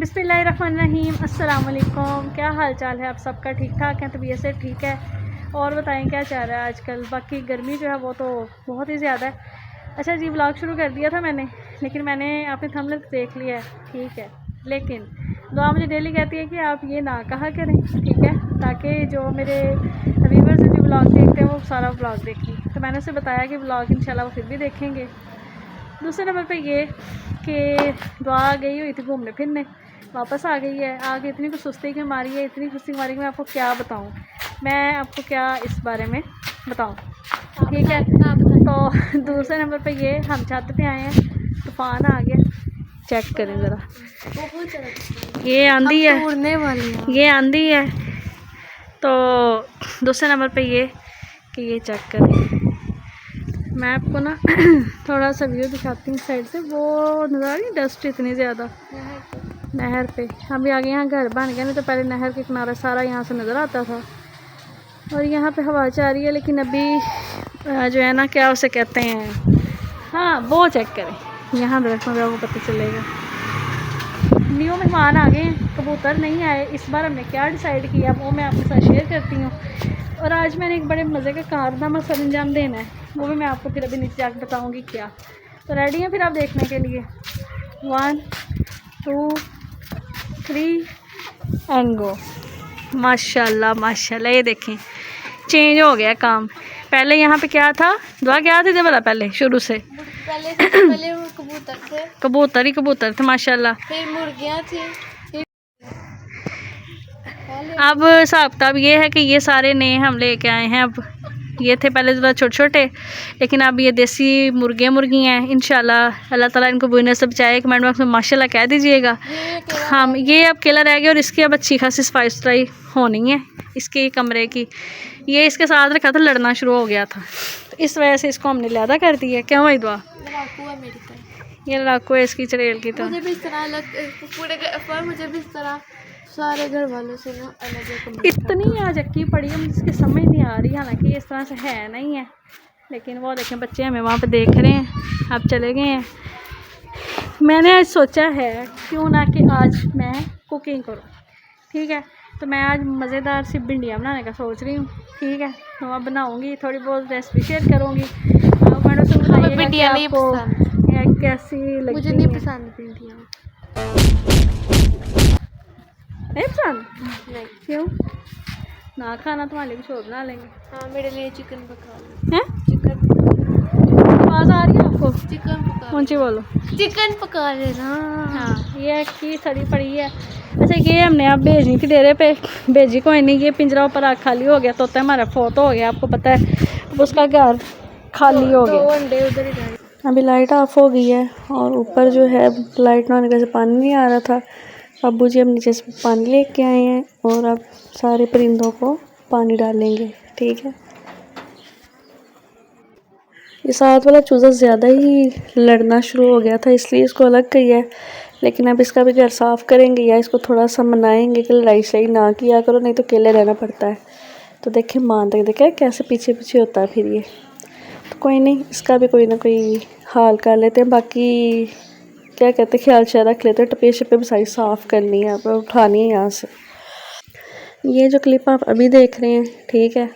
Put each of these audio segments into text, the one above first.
बिस्मिल्लाहिर्रहमानिर्रहीम अस्सलाम वालेकुम। क्या हाल चाल है आप सबका? ठीक ठाक है? तबीयत से ठीक है? और बताएं क्या चल रहा है आजकल? बाकी गर्मी जो है वो तो बहुत ही ज़्यादा है। अच्छा जी, व्लॉग शुरू कर दिया था मैंने, लेकिन मैंने अपने थंबनेल देख लिया है, ठीक है। लेकिन दुआ मुझे डेली कहती है कि आप ये ना कहा करें, ठीक है, ताकि जो मेरे व्यूअर्स जो व्लॉग देखते हैं वो सारा व्लॉग देखें। तो मैंने उसे बताया कि व्लॉग इंशाल्लाह वो फिर भी देखेंगे। दूसरे नंबर पे ये कि दुआ गई हुई थी घूमने फिरने, वापस आ गई है। आगे इतनी कुछ सुस्ती की मारी है, इतनी सुस्ती मारी कि मैं आपको क्या बताऊं, मैं आपको क्या इस बारे में बताऊं, ठीक है। तो दूसरे नंबर पे ये हम छत पे आए हैं, तूफान आ गया, चेक करें ज़रा, ये आंधी है, ये आंधी है। तो दूसरे नंबर पे ये कि ये चेक करें, मैं आपको ना थोड़ा सा व्यू दिखाती हूँ साइड से। वो नज़र आ रही है डस्ट इतनी ज़्यादा नहर पे। अभी आगे यहाँ घर बन गया, नहीं तो पहले नहर के किनारा सारा यहाँ से नज़र आता था। और यहाँ पे हवा चल रही है, लेकिन अभी जो है ना, क्या उसे कहते हैं, हाँ वो चेक करें, यहाँ दरख्त में आपको पता चलेगा। न्यू मेहमान आ गए हैं, कबूतर नहीं आए। इस बार हमने क्या डिसाइड किया वो मैं आपके साथ शेयर करती हूँ। और आज मैंने एक बड़े मज़े का कारनामा सर अंजाम देना है, वो भी मैं आपको फिर अभी नीचे जाकर बताऊँगी क्या। तो रेडी हैं फिर आप देखने के लिए? 1 2 3 एंड गो। माशाल्लाह माशाल्लाह, ये देखें चेंज हो गया काम। पहले यहाँ पे क्या था, दुआ क्या थे भला पहले शुरू से? पहले वो कबूतर थे, कबूतर ही कबूतर थे माशाल्लाह। फिर मुर्गियाँ थी। अब हिसाब किताब ये है कि ये सारे नए हम लेके आए हैं। अब ये थे पहले थोड़ा छोटे छोटे, लेकिन अब ये देसी मुर्गी हैं। इंशाल्लाह अल्लाह ताला इनको बुने से बचाए। कमेंट बॉक्स में माशाल्लाह कह दीजिएगा। हम ये अब केला रह गया और इसकी अब अच्छी खासी सफाई सुथराई होनी है इसके कमरे की। ये इसके साथ रखा था, लड़ना शुरू हो गया था, तो इस वजह से इसको हमने ल्यादा कर दिया। क्यों भाई दुआ? ये लड़ाकू है इसकी चड़ेल की तरह। मुझे भी इस तरह पूरे पर मुझे भी इस तरह सारे घर वालों से ना अलग इतनी आज अक्की पड़ी है, मुझे इसकी समझ नहीं आ रही। हालांकि ये इस तरह से है नहीं है, लेकिन वो देखें बच्चे हमें वहाँ पे देख रहे हैं। अब चले गए हैं। मैंने आज सोचा है क्यों ना कि आज मैं कुकिंग करूँ, ठीक है। तो मैं आज मज़ेदार सी भिंडियाँ बनाने का सोच रही हूँ, ठीक है। तो मैं बनाऊँगी, थोड़ी बहुत रेसिपी शेयर करूँगी। भिंडियाँ नहीं पसंद, कैसी लगी? मुझे नहीं पसंद भिंडियाँ। नहीं पसंद? नहीं। क्यों? ना खाना तुम्हारे लिए कुछ और बना लेंगे। हाँ, मेरे लिए चिकन पका लो। हैं? चिकन आवाज़ आ रही है आपको? चिकन पका, ऊँची बोलो। चिकन पका लेना। हाँ, ये की सड़ी पड़ी है। अच्छा, ये हमने आप भेजनी थी डेरे पे, भेजी कोई नहीं। ये पिंजरा ऊपर आग खाली हो गया, तोता हमारा फोत हो गया, आपको पता है। अब उसका घर खाली हो गया। 2 अंडे उधर ही डाले। अभी लाइट ऑफ हो गई है और ऊपर जो है लाइट ना होने से पानी नहीं आ रहा था। अब्बू जी अब नीचे से पानी लेके आए हैं और अब सारे परिंदों को पानी डालेंगे, ठीक है। ये साथ वाला चूज़ा ज़्यादा ही लड़ना शुरू हो गया था, इसलिए इसको अलग किया है। लेकिन अब इसका भी घर साफ़ करेंगे या इसको थोड़ा सा मनाएंगे कि लड़ाई शड़ाई ना किया करो, नहीं तो अकेले रहना पड़ता है। तो देखें मान तक देखें कैसे पीछे पीछे होता है फिर ये। तो कोई नहीं, इसका भी कोई ना कोई हाल कर लेते हैं। बाकी क्या कहते हैं, ख्याल ख्याल रख लेते हैं। टपे शपे सारी साफ़ करनी है, अब उठानी है यहाँ से। ये जो क्लिप आप अभी देख रहे हैं, ठीक है,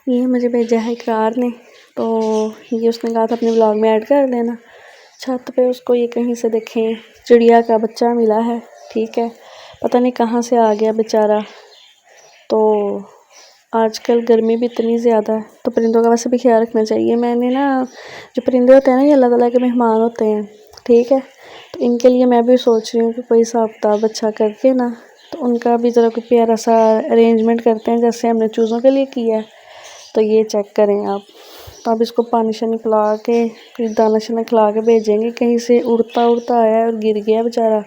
ये मुझे भेजा है इकरार ने। तो ये उसने कहा था अपने ब्लॉग में ऐड कर देना। छत पे उसको ये कहीं से देखें चिड़िया का बच्चा मिला है, ठीक है। पता नहीं कहाँ से आ गया बेचारा। तो आजकल गर्मी भी इतनी ज़्यादा है, तो परिंदों का वैसे भी ख्याल रखना चाहिए। मैंने ना, जो परिंदे होते हैं ना, ये अल्लाह ताला के मेहमान होते हैं, ठीक है। तो इनके लिए मैं भी सोच रही हूँ कि कोई हिसाब किताब अच्छा करके ना, तो उनका भी ज़रा कोई प्यारा सा अरेंजमेंट करते हैं, जैसे हमने चूज़ों के लिए किया है। तो ये चेक करें आप। तो अब इसको पानी शानी पिला के, फिर दाना शाना खिला के भेजेंगे। कहीं से उड़ता उड़ता आया और गिर गया बेचारा,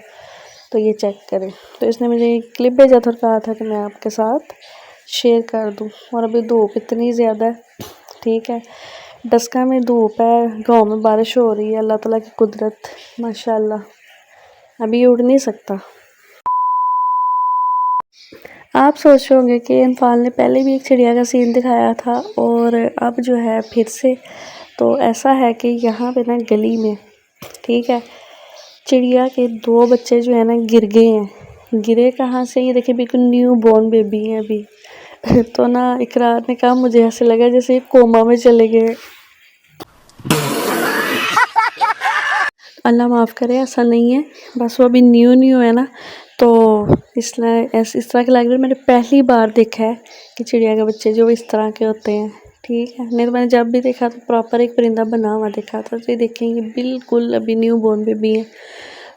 तो ये चेक करें। तो इसने मुझे एक क्लिप भेजा था और कहा था कि मैं आपके साथ शेयर कर दूं। और अभी धूप इतनी ज़्यादा है, ठीक है, डस्का में धूप है, गाँव में बारिश हो रही है। अल्लाह ताला की कुदरत माशाल्लाह। अभी उड़ नहीं सकता। आप सोच रहे होंगे कि इनफाल ने पहले भी एक चिड़िया का सीन दिखाया था और अब जो है फिर से। तो ऐसा है कि यहाँ पे ना गली में, ठीक है, चिड़िया के 2 बच्चे जो है ना गिर गए हैं, गिरे कहाँ से, ये देखिए बिल्कुल न्यू बॉर्न बेबी है अभी। तो ना इकरार ने कहा मुझे ऐसे लगा जैसे ये कोमा में चले गए। अल्लाह माफ़ करे, ऐसा नहीं है, बस वो अभी न्यू न्यू है ना, तो इसलिए इस तरह के लग रहे। मैंने पहली बार देखा है कि चिड़िया के बच्चे जो इस तरह के होते हैं, ठीक है। नहीं तो मैंने जब भी देखा तो प्रॉपर एक परिंदा बना हुआ देखा था। तो ये देखेंगे बिल्कुल अभी न्यू बॉर्न बेबी है।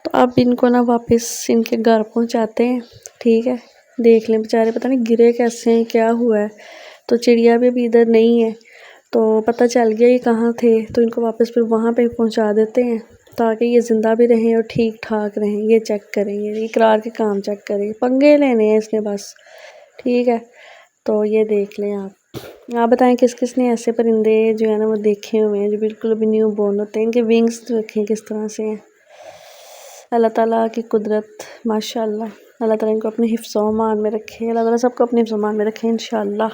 तो अब इनको ना वापस इनके घर पहुँचाते हैं, ठीक है। देख लें बेचारे, पता नहीं गिरे कैसे हैं, क्या हुआ है। तो चिड़िया भी अभी इधर नहीं है, तो पता चल गया ये कहाँ थे, तो इनको वापस फिर वहाँ पे पहुँचा देते हैं ताकि ये ज़िंदा भी रहें और ठीक ठाक रहें। ये चेक करेंगे, इकरार के काम चेक करेंगे, पंगे लेने हैं इसने बस, ठीक है। तो ये देख लें आप बताएं किस किस ने ऐसे परिंदे जो है ना वो देखे हुए हैं जो बिल्कुल अभी न्यू बॉर्न होते हैं। इनके विंग्स देखें किस तरह से हैं। अल्लाह ताला की कुदरत माशाल्लाह। अल्लाह ताला इनको अपने हिफ्ज़ मान में रखे, अल्लाह ताला सबको अपने हिफ्ज़ मान में रखे इंशाल्लाह।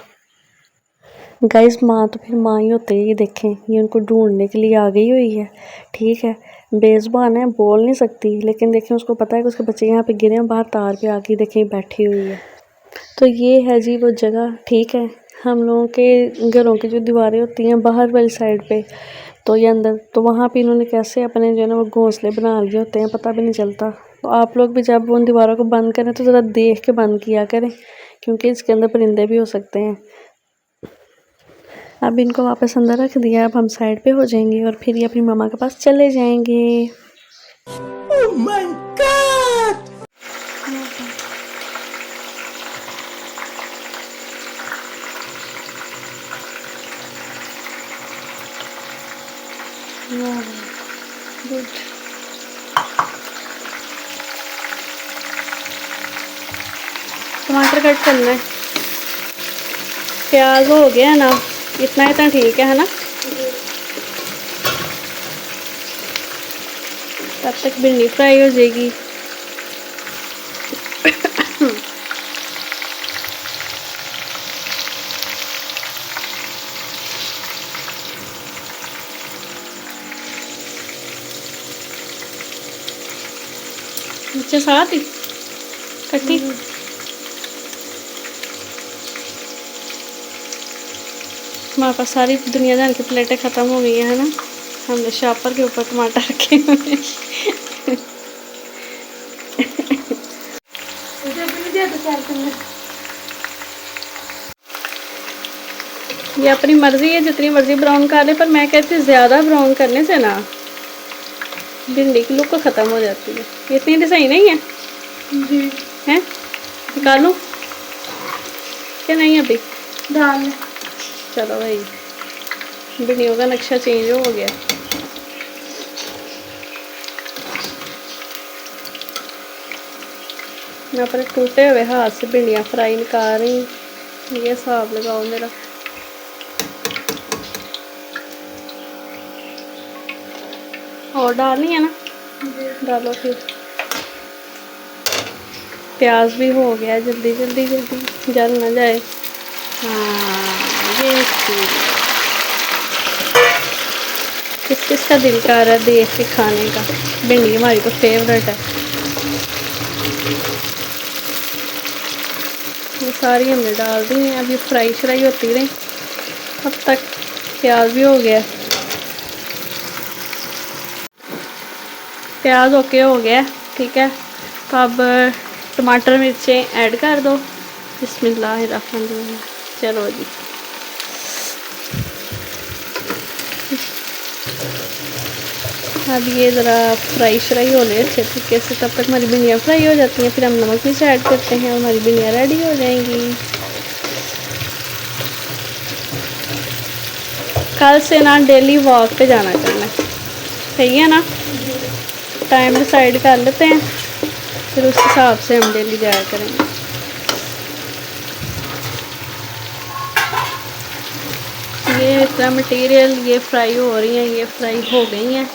गाइस माँ तो फिर माँ ही होते हैं। ये देखें, ये उनको ढूंढने के लिए आ गई हुई है, ठीक है। बेज़ुबान है, बोल नहीं सकती, लेकिन देखें उसको पता है कि उसके बच्चे यहाँ पे गिरे हैं, बाहर तार पे आके देखें बैठी हुई है। तो ये है जी वो जगह, ठीक है। हम लोगों के घरों की जो दीवारें होती हैं बाहर वाली साइड पे, तो ये अंदर, तो वहाँ पे इन्होंने कैसे अपने जो है ना वो घोंसले बना लिए होते हैं, पता भी नहीं चलता। तो आप लोग भी जब उन दीवारों को बंद करें तो ज़रा देख के बंद किया करें, क्योंकि इसके अंदर परिंदे भी हो सकते हैं। अब इनको वापस अंदर रख दिया, अब हम साइड पे हो जाएंगे और फिर ये अपनी मामा के पास चले जाएंगे। Oh my God! Wow, good. टमाटर कट करना है, प्याज हो गया ना, इतना ठीक है ना। तब तक भिंडी फ्राई हो जाएगी। नीचे साथ ही कट्टी हमारे पास सारी दुनियादार की प्लेटें ख़त्म हो गई हैं, है ना। हमने शॉपर के ऊपर टमाटर रखे हुए हैं। ये अपनी मर्जी है, जितनी मर्जी ब्राउन कर ले, पर मैं कहती हूँ ज़्यादा ब्राउन करने से ना भिंडी की लुक ख़त्म हो जाती है। इतनी तो सही नहीं है जी, हैं निकालूं क्या नहीं अभी डाल। चलो भाई, भिंडियों का नक्शा चेंज हो गया। मैं अपने टूटे हुए हाथ से भिंडियाँ फ्राई निकाल रही हूँ। ये हिसाब लगाओ मेरा। और डालनी है ना, डालो फिर। प्याज भी हो गया, जल्दी जल्दी जल्दी, जल ना जाए। हाँ ये किस किस का दिल कर रहा है देख के खाने का। भिंडी हमारी तो फेवरेट है। ये सारी हमने डाल दी हैं, अब ये फ्राई श्राई होती रही। अब तक प्याज भी हो गया, प्याज ओके हो गया, ठीक है। तो अब टमाटर मिर्चें ऐड कर दो। बिस्मिल्लाहिर्रहमानिर्रहीम। चलो जी, अब ये ज़रा फ्राई श्राई हो ले अच्छे तरीके से, तब तक हमारी भिंडियाँ फ्राई हो जाती हैं। फिर हम नमक मिर्च ऐड करते हैं और हमारी भिंडियाँ रेडी हो जाएंगी। कल से ना डेली वॉक पे जाना करना, सही है ना। टाइम डिसाइड कर लेते हैं, फिर उस हिसाब से हम डेली जाया करेंगे। ये इतना मटेरियल, ये फ्राई हो रही हैं, ये फ्राई हो गई हैं।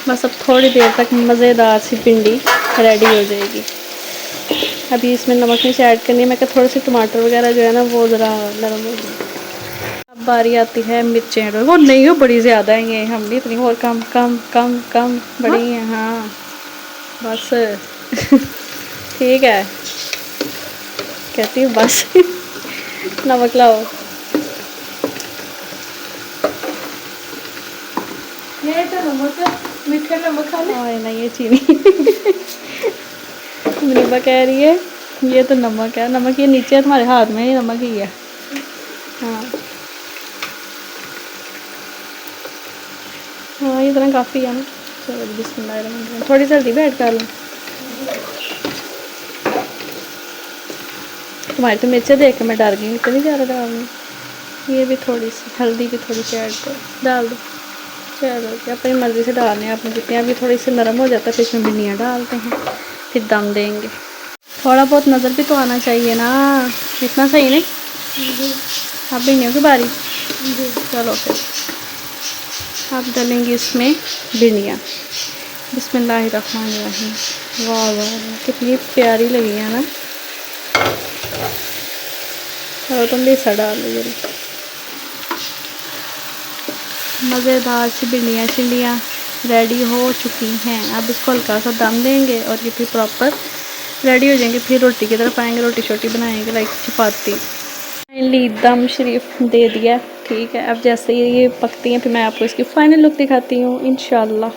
बस अब थोड़ी देर तक मज़ेदार सी भिंडी रेडी हो जाएगी। अभी इसमें नमक मिर्च ऐड करनी है। मैं क्या थोड़े से टमाटर वगैरह जो है ना वो ज़रा नरम हो जाए। अब बारी आती है मिर्चें, वो नहीं हो बड़ी ज़्यादा है ये, हम नहीं इतनी, और कम कम कम कम बड़ी हैं। हाँ बस ठीक है, कहती हूँ बस। नमक लाओ। ये तो नमक है, मीठा नमक खा ले। और नहीं ये चीनी। मुनीबा कह रही है ये तो नमक है, नमक ये नीचे है तुम्हारे हाथ में, ये नमक ही है। हाँ हाँ ये इतना काफ़ी है ना। चलो बिस्मिल्लाह, थोड़ी जल्दी बैठ कर लूँ। तुम्हारी तो मिर्चें देख के मैं डर गई, इतनी ज़्यादा डालनी। ये भी थोड़ी सी हल्दी भी थोड़ी सी ऐड कर डाल दो। चलो अपनी मर्ज़ी से डालने हैं अपनी जितनी, अभी थोड़ी सी नरम हो जाता है फिर इसमें भिंडियाँ डालते हैं, फिर दम देंगे। थोड़ा बहुत नज़र भी तो आना चाहिए ना, इतना सही नहीं। अब भिंडियों की बारी। चलो फिर आप डालेंगे इसमें भिंडियाँ। बिस्मिल्लाहिर्रहमानिर्रहीम। वाह वाह वाह कितनी प्यारी लगी है ना। चलो तुम भी हिस्सा डाल लो जल्दी। मज़ेदार सी भिंडियाँ शिंडियाँ रेडी हो चुकी हैं। अब इसको हल्का सा दम देंगे और ये फिर प्रॉपर रेडी हो जाएंगे, फिर रोटी की तरफ आएंगे, रोटी शोटी बनाएंगे लाइक चपाती। फाइनली दम शरीफ दे दिया, ठीक है। अब जैसे ये पकती हैं फिर मैं आपको इसकी फ़ाइनल लुक दिखाती हूँ इंशाल्लाह।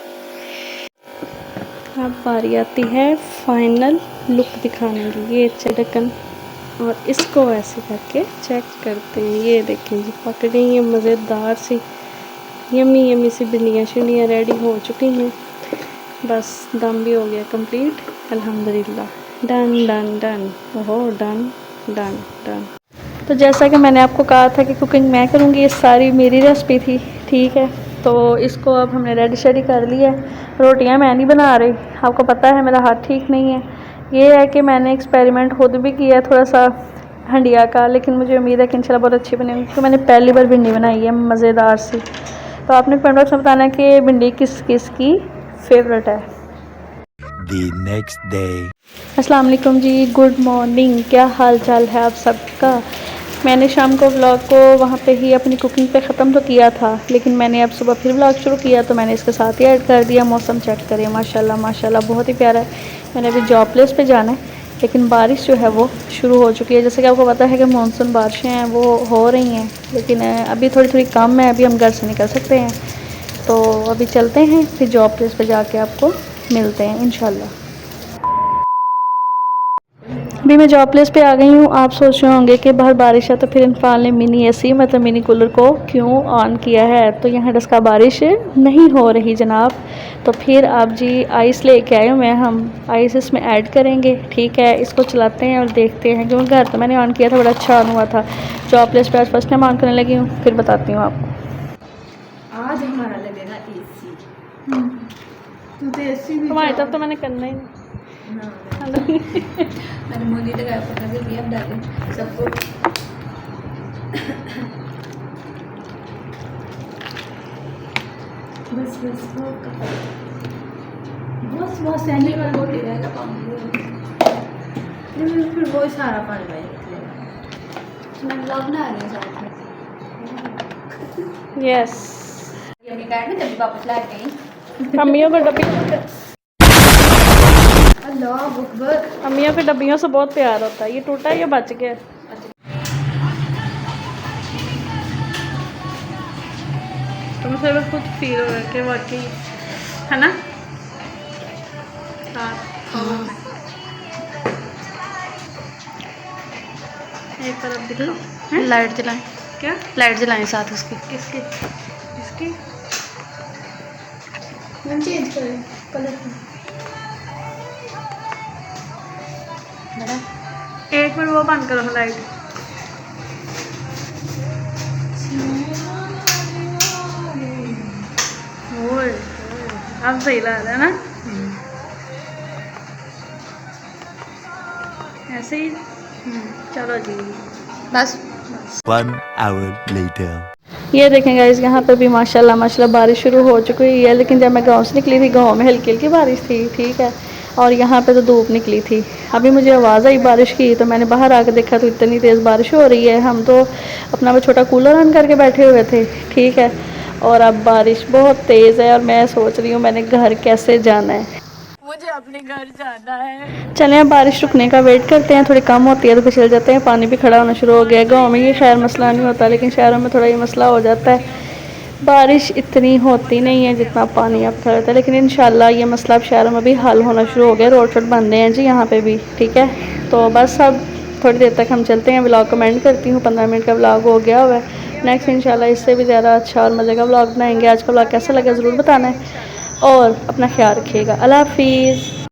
अब बारी आती है फाइनल लुक दिखाने की। ये ढक्कन और इसको ऐसे करके चेक करते हैं। ये देखें जी पक रही है मज़ेदार सी यम्मी यम्मी सी भिंडियाँ शिंडियाँ रेडी हो चुकी हैं। बस दम भी हो गया कंप्लीट अल्हम्दुलिल्लाह। डन डन डन, ओहो डन डन डन। तो जैसा कि मैंने आपको कहा था कि कुकिंग मैं करूँगी, ये सारी मेरी रेसिपी थी, ठीक है। तो इसको अब हमने रेडी शेडी कर लिया है। रोटियां मैं नहीं बना रही, आपको पता है मेरा हाथ ठीक नहीं है। ये है कि मैंने एक्सपेरिमेंट खुद भी किया थोड़ा सा हंडिया का, लेकिन मुझे उम्मीद है कि इंशाल्लाह बहुत अच्छी बनेगी क्योंकि मैंने पहली बार भिंडी बनाई है मज़ेदार सी। तो आपने कमेंट बॉक्स में बताना कि भिंडी किस किस की फेवरेट है। The next day. अस्सलाम वालेकुम जी, गुड मॉर्निंग। क्या हाल चाल है आप सबका। मैंने शाम को व्लॉग को वहाँ पे ही अपनी कुकिंग पे ख़त्म तो किया था, लेकिन मैंने अब सुबह फिर व्लॉग शुरू किया तो मैंने इसके साथ ही ऐड कर दिया। मौसम चेक करिए माशाल्लाह माशाल्लाह बहुत ही प्यारा है। मैंने अभी जॉब प्लेस पे जाना है, लेकिन बारिश जो है वो शुरू हो चुकी है। जैसे कि आपको पता है कि मानसून बारिशें हैं वो हो रही हैं, लेकिन अभी थोड़ी थोड़ी कम है, अभी हम घर से निकल सकते हैं। तो अभी चलते हैं, फिर जॉब प्लेस पे जाके आपको मिलते हैं इंशाल्लाह। अभी मैं जॉब प्लेस पे आ गई हूँ। आप सोच रहे होंगे कि बाहर बारिश है तो फिर इनफाल ने मिनी एसी मतलब मिनी कूलर को क्यों ऑन किया है। तो यहाँ डस्का बारिश नहीं हो रही जनाब। तो फिर आप जी आइस लेके आए हुए हैं, हम आइस इसमें ऐड करेंगे, ठीक है। इसको चलाते हैं और देखते हैं, क्योंकि घर तो मैंने ऑन किया था, बड़ा अच्छा ऑन हुआ था। जॉब प्लेस पे आज फर्स्ट टाइम ऑन करने लगी हूँ, फिर बताती हूँ आपको। आज हमारा लगेगा एसी। तू तो एसी भी तुम्हारी तरफ तो मैंने करना ही नहीं। मैंने मोदी लगाया पता भी दिया डाले सबको। बस बस बस बहुत सैंडल वाला बोटी रहेगा पानी फिर बहुत सारा पानी रहेगा। मैं ब्लॉग ना आ रही साथ में। यस अपनी कार में जब वापस ला गई अम्मियों को डब्बी अल्लाह अकबर। अम्मियों के डब्बियों से बहुत प्यार होता है। ये टूटा है, ये बच गया। तुम से बस कुछ फील हो रहा है कि वाकई है ना। एक तरफ दिखाओ। लाइट जलाएं। क्या लाइट जलाएं साथ उसकी। इसकी इसकी चेंज करें कलर। एक मिनट वो बंद करो लाइट। ओए अब सही लग रहा है ना, ऐसे ही। चलो जी बस 1 hour later. ये देखें गाइस, यहाँ पर भी माशाल्लाह माशाल्लाह बारिश शुरू हो चुकी है। लेकिन जब मैं गांव से निकली थी, गांव में हल्की हल्की बारिश थी, ठीक है। और यहाँ पे तो धूप निकली थी। अभी मुझे आवाज़ आई बारिश की, तो मैंने बाहर आकर देखा तो इतनी तेज़ बारिश हो रही है। हम तो अपना वो छोटा कूलर ऑन करके बैठे हुए थे, ठीक है। और अब बारिश बहुत तेज़ है और मैं सोच रही हूँ मैंने घर कैसे जाना है। मुझे अपने घर जाना है। चलें अब बारिश रुकने का वेट करते हैं, थोड़ी कम होती है तो फिर चल जाते हैं। पानी भी खड़ा होना शुरू हो गया है। गाँव में ये खैर मसला नहीं होता, लेकिन शहरों में थोड़ा ये मसला हो जाता है। बारिश इतनी होती नहीं है जितना पानी अब खड़ा होता है, लेकिन इंशाल्लाह ये मसला अब शहरों में भी हल होना शुरू हो गया। रोड शोड बन रहे हैं जी यहाँ पे भी, ठीक है। तो बस अब थोड़ी देर तक हम चलते हैं। व्लॉग कमेंट करती हूँ, 15 मिनट का व्लॉग हो गया हुआ है। नेक्स्ट इंशाल्लाह इससे भी ज़्यादा अच्छा और मज़े का व्लॉग बनाएंगे। आज का व्लॉग कैसा लगा ज़रूर बताना है और अपना ख्याल रखिएगा। अल्लाह हाफिज़।